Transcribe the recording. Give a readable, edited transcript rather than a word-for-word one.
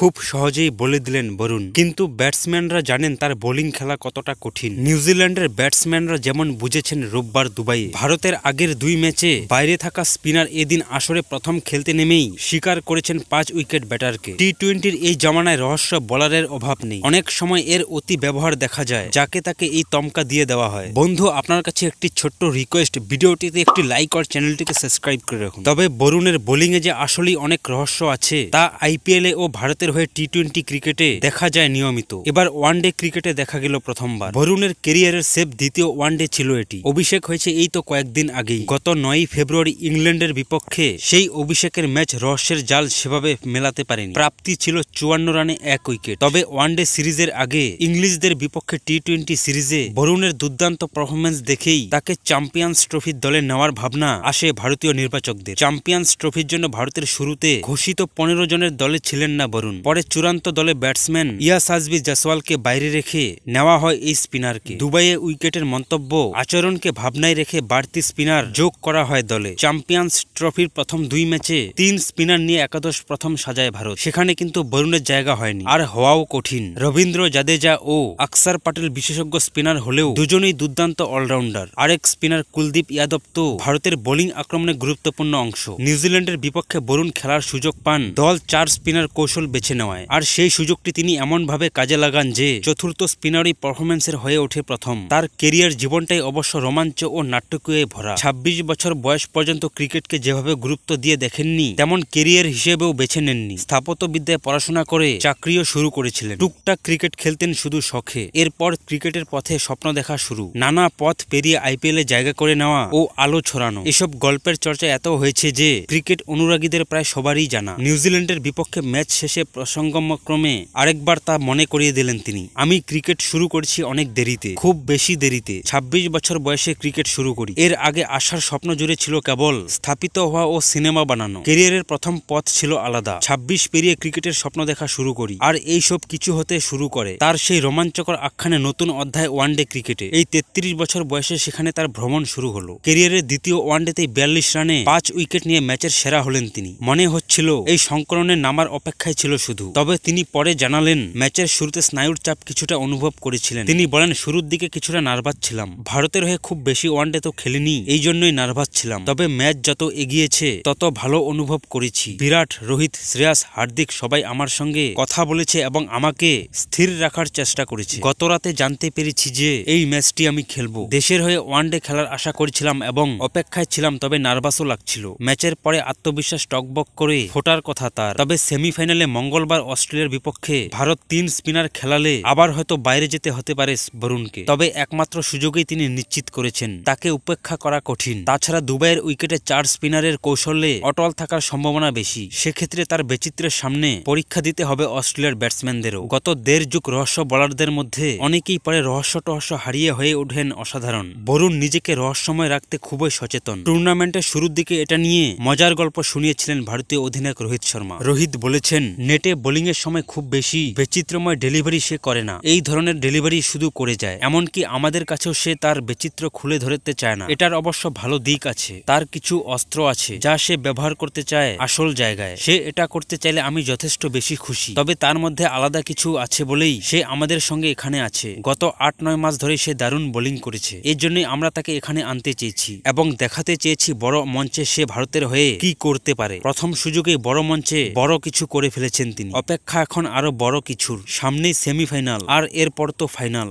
খুব সহজেই বলে দিলেন বরুণ। কিন্তু ব্যাটসম্যানরা জানেন তার বোলিং খেলা কতটা কঠিন। নিউজিল্যান্ডের ব্যাটসম্যানরা যেমন বুঝেছেন রোববার দুবাইয়ে ভারতের আগের দুই ম্যাচে বাইরে থাকা স্পিনার এদিন আসরে প্রথম খেলতে নেমেই স্বীকার করেছেন 5 উইকেট ব্যাটারকে। টি-20-র এই জামানায় রহস্য বোলারের অভাব নেই, অনেক সময় এর অতি ব্যবহার দেখা যায়, যাকে তাকে এই তমকা দিয়ে দেওয়া হয়। বন্ধু, আপনার কাছে একটি ছোট্ট রিকোয়েস্ট, ভিডিওটিতে একটি লাইক আর চ্যানেলটিকে সাবস্ক্রাইব করে রাখুন। তবে বরুণের বোলিংয়ে যে আসলেই অনেক রহস্য আছে তা আইপিএল ও ভারতের হয়ে টি-20 ক্রিকেটে দেখা যায় নিয়মিত। এবার ওয়ানডে ক্রিকেটে দেখা গেল প্রথমবার। বরুণের ক্যারিয়ারের সেফ দ্বিতীয় ওয়ানডে ছিল এটি। অভিষেক হয়েছে এই তো কয়েকদিন আগেই, গত 9 ফেব্রুয়ারি ইংল্যান্ডের বিপক্ষে। সেই অভিষেকের ম্যাচ রহস্যের জাল সেভাবে মেলাতে পারেনি, প্রাপ্তি ছিল 54 রানে 1 উইকেট। তবে ওয়ানডে সিরিজের আগে ইংলিশদের বিপক্ষে টি-20 সিরিজে বরুণের দুর্দান্ত পারফরমেন্স দেখেই তাকে চ্যাম্পিয়ন্স ট্রফির দলে নেওয়ার ভাবনা আসে ভারতীয় নির্বাচকদের। চ্যাম্পিয়ন্স ট্রফির জন্য ভারতের শুরুতে ঘোষিত 15 জনের দলে ছিলেন না বরুণ। পরে চূড়ান্ত দলে ব্যাটসম্যান ইয়াসাজবি জয়সওয়ালকে বাইরে রেখে নেওয়া হয় এই স্পিনারকে। দুবাইয়ে উইকেটের মন্তব্য আচরণকে ভাবনায় রেখে বাড়তি স্পিনার যোগ করা হয় দলে। চ্যাম্পিয়ন্স ট্রফির প্রথম 2 ম্যাচে 3 স্পিনার নিয়ে একাদশ প্রথম সাজায় ভারত। সেখানে কিন্তু বরুণের জায়গা হয়নি, আর হওয়াও কঠিন। রবীন্দ্র জাদেজা ও আকসার পাটেল বিশেষজ্ঞ স্পিনার হলেও দুজনেই দুর্দান্ত অলরাউন্ডার। আরেক স্পিনার কুলদীপ যাদব তো ভারতের বোলিং আক্রমণে গুরুত্বপূর্ণ অংশ। নিউজিল্যান্ডের বিপক্ষে বরুণ খেলার সুযোগ পান দল 4 স্পিনার কৌশল বেছে নেওয়ায়, আর সেই সুযোগটি তিনি এমনভাবে কাজে লাগান যে চতুর্থ স্পিনারই পারফরমেন্সের হয়ে ওঠে প্রথম। তার কেরিয়ার জীবনটাই অবশ্য রোমাঞ্চ ও নাট্যকীয়ে ভরা। 26 বছর বয়স পর্যন্ত ক্রিকেটকে যেভাবে গুরুত্ব দিয়ে দেখেননি, তেমন কেরিয়ার হিসেবেও বেছে নেননি। স্থাপত্যবিদ্যায় পড়াশোনা করে চাকরিও শুরু করেছিলেন। টুকটাক ক্রিকেট খেলতেন শুধু শখে। এরপর ক্রিকেটের পথে স্বপ্ন দেখা শুরু, নানা পথ পেরিয়ে আইপিএলে জায়গা করে নেওয়া ও আলো ছড়ানো। এসব গল্পের চর্চা এত হয়েছে যে ক্রিকেট অনুরাগীদের প্রায় সবারই জানা। নিউজিল্যান্ডের বিপক্ষে ম্যাচ শেষে প্রসঙ্গক্রমে আরেকবার তা মনে করিয়ে দিলেন তিনি। আমি ক্রিকেট শুরু করেছি অনেক দেরিতে, খুব বেশি দেরিতে। 26 বছর বয়সে ক্রিকেট শুরু করি। এর আগে আসার স্বপ্ন জুড়ে ছিল কেবল স্থাপিত হওয়া ও সিনেমা বানানো। ক্যারিয়ারের প্রথম পথ ছিল আলাদা। 26 পেরিয়ে ক্রিকেটের স্বপ্ন দেখা শুরু করি, আর এই সব কিছু হতে শুরু করে তার সেই রোমাঞ্চকর আখ্যানে নতুন অধ্যায় ওয়ানডে ক্রিকেটে। এই 33 বছর বয়সে সেখানে তার ভ্রমণ শুরু হলো। ক্যারিয়ারের দ্বিতীয় ওয়ানডেতেই 42 রানে 5 উইকেট নিয়ে ম্যাচের সেরা হলেন তিনি। মনে হচ্ছিল এই সংকলনে নামার অপেক্ষায় ছিল শুধু। তবে তিনি পরে জানালেন ম্যাচের শুরুতে স্নায়ুর চাপ কিছুটা অনুভব করেছিলেন। তিনি বলেন, শুরুর দিকে কিছুটা নার্ভাস ছিলাম। ভারতের হয়ে খুব বেশি ওয়ানডে তো খেলিনি, এই জন্যই নার্ভাস ছিলাম। তবে ম্যাচ যত এগিয়েছে তত ভালো অনুভব করেছি। বিরাট, রোহিত, শ্রেয়াস, হার্দিক সবাই আমার সঙ্গে কথা বলেছে এবং আমাকে স্থির রাখার চেষ্টা করেছে। গত রাতে জানতে পেরেছি যে এই ম্যাচটি আমি খেলবো। দেশের হয়ে ওয়ানডে খেলার আশা করেছিলাম এবং অপেক্ষায় ছিলাম, তবে নার্ভাসও লাগছিল। ম্যাচের পরে আত্মবিশ্বাস টকবক করে ফোটার কথা তার। তবে সেমিফাইনালে মঙ্গলবার অস্ট্রেলিয়ার বিপক্ষে ভারত 3 স্পিনার খেলালে আবার হয়তো বাইরে যেতে হতে পারে বরুণকে। তবে একমাত্র সুযোগেই তিনি নিশ্চিত করেছেন তাকে উপেক্ষা করা কঠিন। তাছাড়া দুবাইয়ের উইকেটে 4 স্পিনারের কৌশলে অটল থাকার সম্ভাবনা বেশি। সেক্ষেত্রে তার বৈচিত্র্যের সামনে পরীক্ষা দিতে হবে অস্ট্রেলিয়ার ব্যাটসম্যানদেরও। গত 1.5 যুগ রহস্য বোলারদের মধ্যে অনেকেই পরে রহস্য হারিয়ে হয়ে ওঠেন অসাধারণ। বরুণ নিজেকে রহস্যময় রাখতে খুবই সচেতন। টুর্নামেন্টের শুরুর দিকে এটা নিয়ে মজার গল্প শুনিয়েছিলেন ভারতীয় অধিনায়ক রোহিত শর্মা। রোহিত বলেছেন, নেটে বোলিং এর সময় খুব বেশি বৈচিত্র্যময় ডেলিভারি সে করে না। এই ধরনের ডেলিভারি শুধু করে যায়। এমনকি আমাদের কাছেও সে তার বৈচিত্র্য খুলে ধরতে চায় না। এটার অবশ্য ভালো দিক আছে। তার কিছু অস্ত্র আছে যা সে ব্যবহার করতে চায় আসল জায়গায়। সে এটা করতে চাইলে আমি যথেষ্ট বেশি খুশি। তবে তার মধ্যে আলাদা কিছু আছে বলেই সে আমাদের সঙ্গে এখানে আছে। গত 8-9 মাস ধরে সে দারুণ বোলিং করেছে। এর জন্যই আমরা তাকে এখানে আনতে চেয়েছি এবং দেখাতে চেয়েছি বড় মঞ্চে সে ভারতের হয়ে কি করতে পারে। প্রথম সুযোগেই বড় মঞ্চে বড় কিছু করে ফেলেছেন তিনি। অপেক্ষা এখন আরো বড় কিছুর। সামনেই সেমিফাইনাল, আর এরপর তো ফাইনাল।